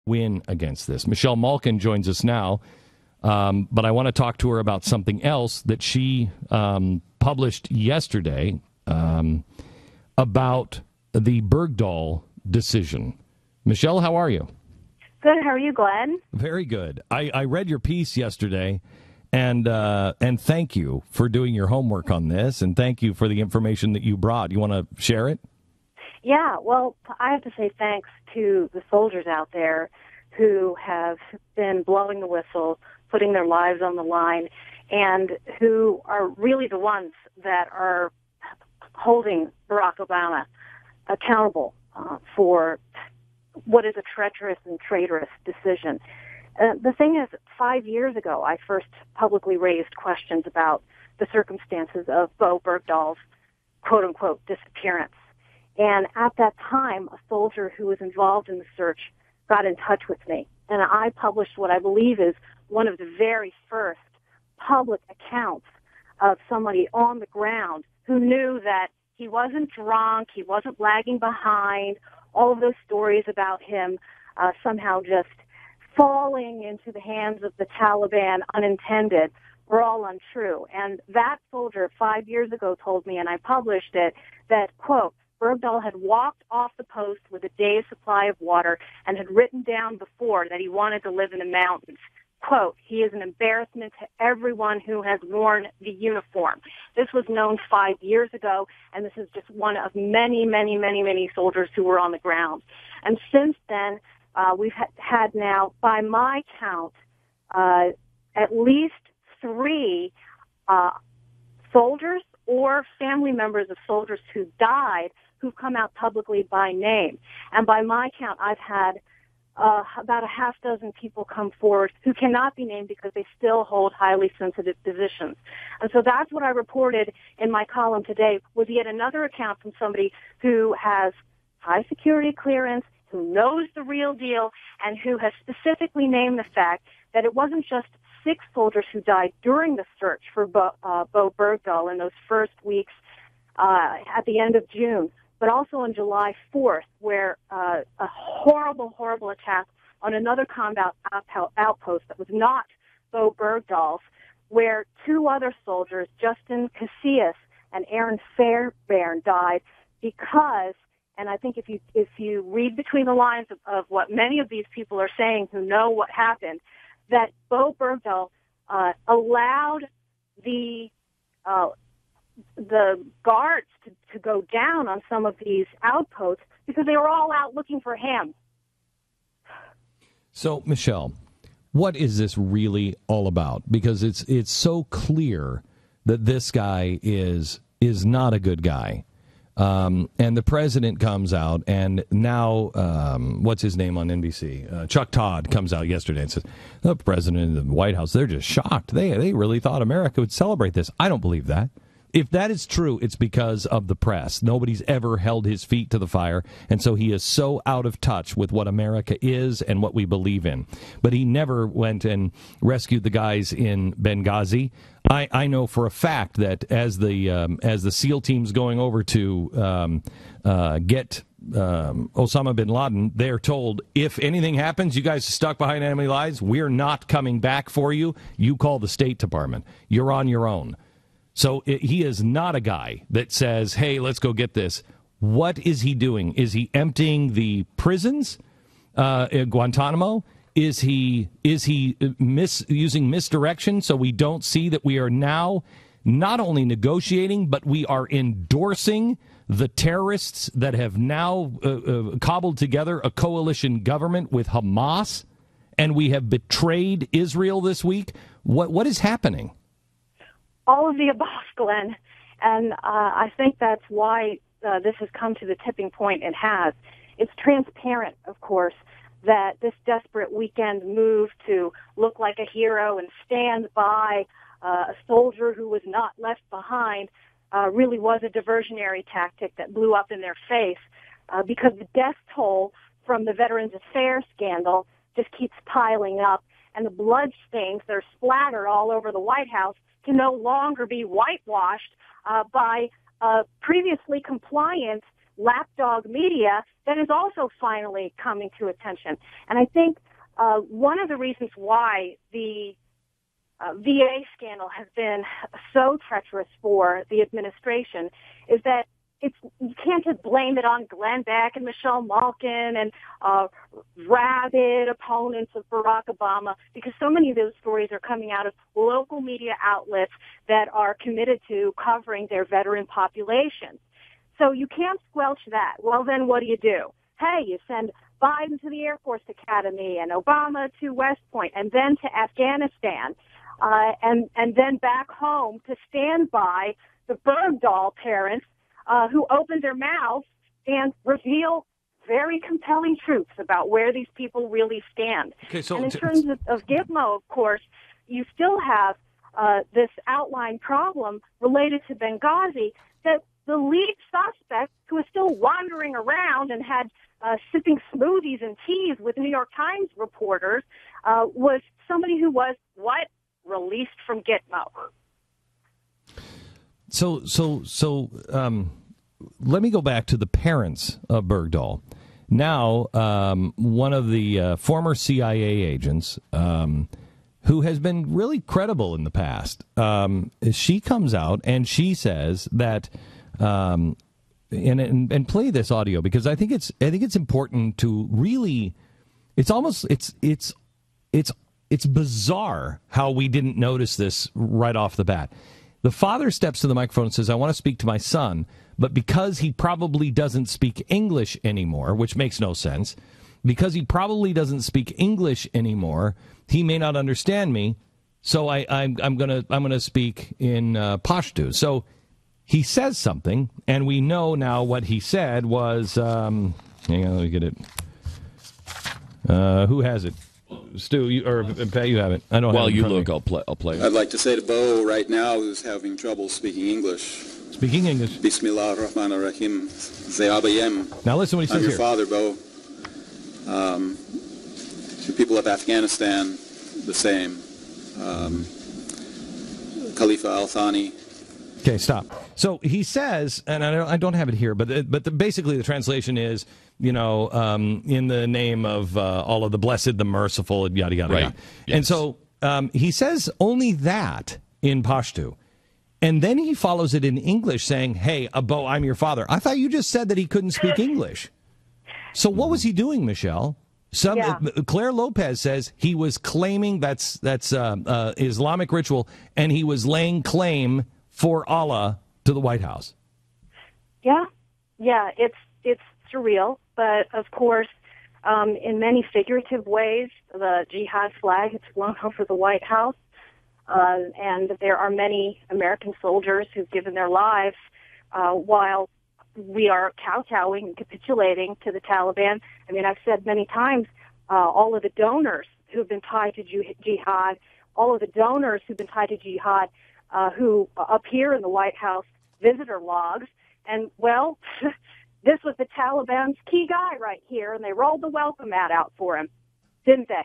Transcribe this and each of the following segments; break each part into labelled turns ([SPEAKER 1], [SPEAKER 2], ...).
[SPEAKER 1] win against this. Michelle Malkin joins us now, but I want to talk to her about something else that she published yesterday about the Bergdahl decision. Michelle, how are you?
[SPEAKER 2] Good. How are you, Glenn?
[SPEAKER 1] Very good. I read your piece yesterday, and thank you for doing your homework on this, and thank you for the information that you brought. You want to share it?
[SPEAKER 2] Yeah, well, I have to say thanks to the soldiers out there who have been blowing the whistle, putting their lives on the line, and who are really the ones that are holding Barack Obama accountable for what is a treacherous and traitorous decision. The thing is, 5 years ago, I first publicly raised questions about the circumstances of Bowe Bergdahl's quote-unquote disappearance. And at that time, a soldier who was involved in the search got in touch with me. And I published what I believe is one of the very first public accounts of somebody on the ground who knew that he wasn't drunk, he wasn't lagging behind, all of those stories about him somehow just falling into the hands of the Taliban unintended were all untrue. And that soldier 5 years ago told me, and I published it, that, quote, Bergdahl had walked off the post with a day's supply of water and had written down before that he wanted to live in the mountains. Quote, he is an embarrassment to everyone who has worn the uniform. This was known 5 years ago, and this is just one of many, many, many, many soldiers who were on the ground. And since then, we've had now, by my count, at least 3 soldiers or family members of soldiers who died who've come out publicly by name. And by my count, I've had about a half dozen people come forward who cannot be named because they still hold highly sensitive positions. And so that's what I reported in my column today, was yet another account from somebody who has high security clearance, who knows the real deal, and who has specifically named the fact that it wasn't just 6 soldiers who died during the search for Bowe Bergdahl in those first weeks at the end of June, but also on July 4th, where a horrible, horrible attack on another combat outpost that was not Bowe Bergdahl's, where 2 other soldiers, Justin Casillas and Aaron Fairbairn, died because, and I think if you read between the lines of what many of these people are saying who know what happened, that Bowe Bergdahl allowed the guards to go down on some of these outposts because they were all out looking for him.
[SPEAKER 1] So, Michelle, what is this really all about? Because it's so clear that this guy is not a good guy. And the president comes out, and now, what's his name on NBC? Chuck Todd comes out yesterday and says, the president and the White House, they're just shocked. They really thought America would celebrate this. I don't believe that. If that is true, it's because of the press. Nobody's ever held his feet to the fire, and so he is so out of touch with what America is and what we believe in. But he never went and rescued the guys in Benghazi. I know for a fact that as the SEAL team's going over to get Osama bin Laden, they're told, if anything happens, you guys are stuck behind enemy lines, we're not coming back for you. You call the State Department. You're on your own. So he is not a guy that says, hey, let's go get this. What is he doing? Is he emptying the prisons at Guantanamo? Is he using misdirection so we don't see that we are now not only negotiating, but we are endorsing the terrorists that have now cobbled together a coalition government with Hamas, and we have betrayed Israel this week? What is happening?
[SPEAKER 2] All of the above, Glenn. And I think that's why this has come to the tipping point it has. It's transparent, of course, that this desperate weekend move to look like a hero and stand by a soldier who was not left behind really was a diversionary tactic that blew up in their face because the death toll from the Veterans Affairs scandal just keeps piling up, and the blood stains that are splattered all over the White House can no longer be whitewashed by previously compliant lapdog media that is also finally coming to attention. And I think one of the reasons why the VA scandal has been so treacherous for the administration is that you can't just blame it on Glenn Beck and Michelle Malkin and rabid opponents of Barack Obama, because so many of those stories are coming out of local media outlets that are committed to covering their veteran population. So you can't squelch that. Well, then what do? Hey, you send Biden to the Air Force Academy and Obama to West Point and then to Afghanistan and then back home to stand by the Bergdahl parents who opened their mouths and reveal very compelling truths about where these people really stand.
[SPEAKER 1] Okay, so
[SPEAKER 2] and in terms of Gitmo, of course, you still have this outline problem related to Benghazi, that the lead suspect, who is still wandering around and had sipping smoothies and teas with New York Times reporters, was somebody who was, released from Gitmo.
[SPEAKER 1] So, let me go back to the parents of Bergdahl. Now, one of the former CIA agents, who has been really credible in the past, she comes out and she says that, and play this audio, because I think it's important to really. It's bizarre how we didn't notice this right off the bat. The father steps to the microphone and says, "I want to speak to my son, but because he probably doesn't speak English anymore," which makes no sense, because he probably doesn't speak English anymore, he may not understand me. So I'm gonna speak in Pashto. So he says something, and we know now what he said was. Hang on, let me get it. Who has it? Stu, Pat, you have it. I don't.
[SPEAKER 3] While
[SPEAKER 1] have it
[SPEAKER 3] you look, I'll play.
[SPEAKER 4] I'd like to say to Bowe right now, who's having trouble speaking English.
[SPEAKER 1] Speaking English.
[SPEAKER 4] Bismillah ar-Rahman ar-Rahim. Ze'abayem.
[SPEAKER 1] Now listen what he says
[SPEAKER 4] I'm your
[SPEAKER 1] here.
[SPEAKER 4] father, Bowe. The people of Afghanistan, the same. Khalifa al-Thani.
[SPEAKER 1] Okay, stop. So he says, and I don't have it here, but basically the translation is, in the name of all of the blessed, the merciful, yada, yada,
[SPEAKER 3] right.
[SPEAKER 1] yada.
[SPEAKER 3] Yes.
[SPEAKER 1] And so he says only that in Pashto. And then he follows it in English saying, "Hey, Bo, I'm your father." I thought you just said that he couldn't speak English. So what was he doing, Michelle? Claire Lopez says he was claiming that's Islamic ritual, and he was laying claim for Allah to the White House.
[SPEAKER 2] Yeah, it's surreal, but of course, in many figurative ways, the jihad flag has flown over the White House, and there are many American soldiers who've given their lives while we are kowtowing and capitulating to the Taliban. I mean, I've said many times, all of the donors who've been tied to jihad, all of the donors who've been tied to jihad, who appear in the White House visitor logs, and, well, this was the Taliban's key guy right here, and they rolled the welcome mat out for him, didn't they?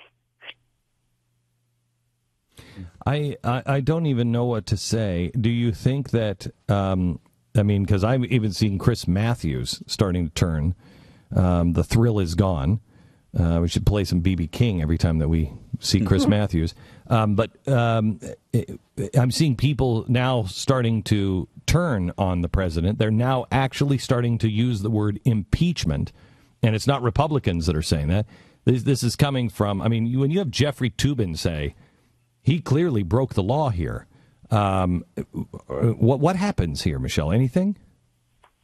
[SPEAKER 1] I don't even know what to say. Do you think that, because I've even seen Chris Matthews starting to turn. The thrill is gone. We should play some B.B. King every time that we see Chris Matthews. But I'm seeing people now starting to turn on the president. They're now actually starting to use the word impeachment, and it's not Republicans that are saying that. This is coming from, when you have Jeffrey Toobin say, he clearly broke the law here. What happens here, Michelle? Anything?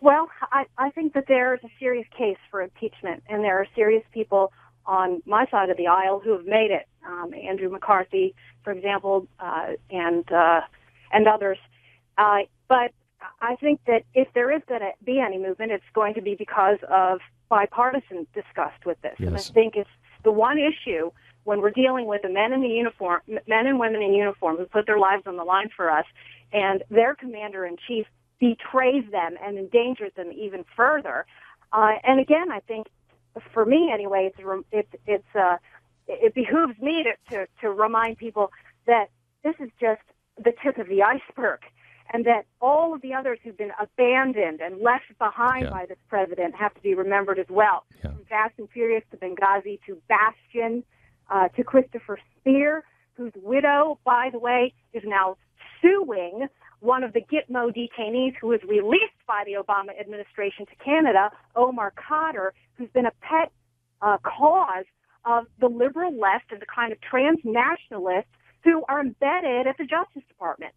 [SPEAKER 2] Well, I think that there's a serious case for impeachment, and there are serious people on my side of the aisle who have made it. Andrew McCarthy, for example, and others. But I think that if there is going to be any movement, it's going to be because of bipartisan disgust with this. Yes. And I think it's the one issue when we're dealing with the men and women in uniform who put their lives on the line for us, and their commander-in-chief betrays them and endangers them even further. And again, I think, for me anyway, it behooves me to remind people that this is just the tip of the iceberg, and that all of the others who've been abandoned and left behind by this president have to be remembered as well.
[SPEAKER 1] Yeah.
[SPEAKER 2] From Fast and Furious to Benghazi to Bastion to Christopher Spear, whose widow, by the way, is now suing one of the Gitmo detainees who was released by the Obama administration to Canada, Omar Khadr, who's been a pet cause of the liberal left and the kind of transnationalists who are embedded at the Justice Department.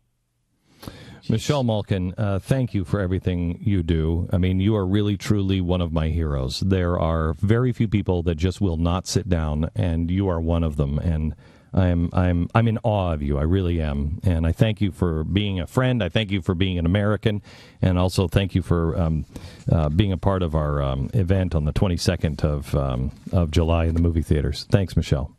[SPEAKER 1] Michelle Malkin, thank you for everything you do. I mean, you are really, truly one of my heroes. There are very few people that just will not sit down, and you are one of them. And I'm in awe of you. I really am. And I thank you for being a friend. I thank you for being an American, and also thank you for being a part of our event on the 22nd of July in the movie theaters. Thanks, Michelle.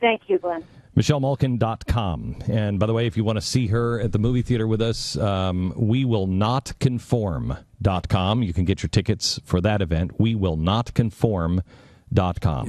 [SPEAKER 2] Thank you, Glenn.
[SPEAKER 1] MichelleMalkin.com. And by the way, if you want to see her at the movie theater with us, WeWillNotConform.com. You can get your tickets for that event, WeWillNotConform.com.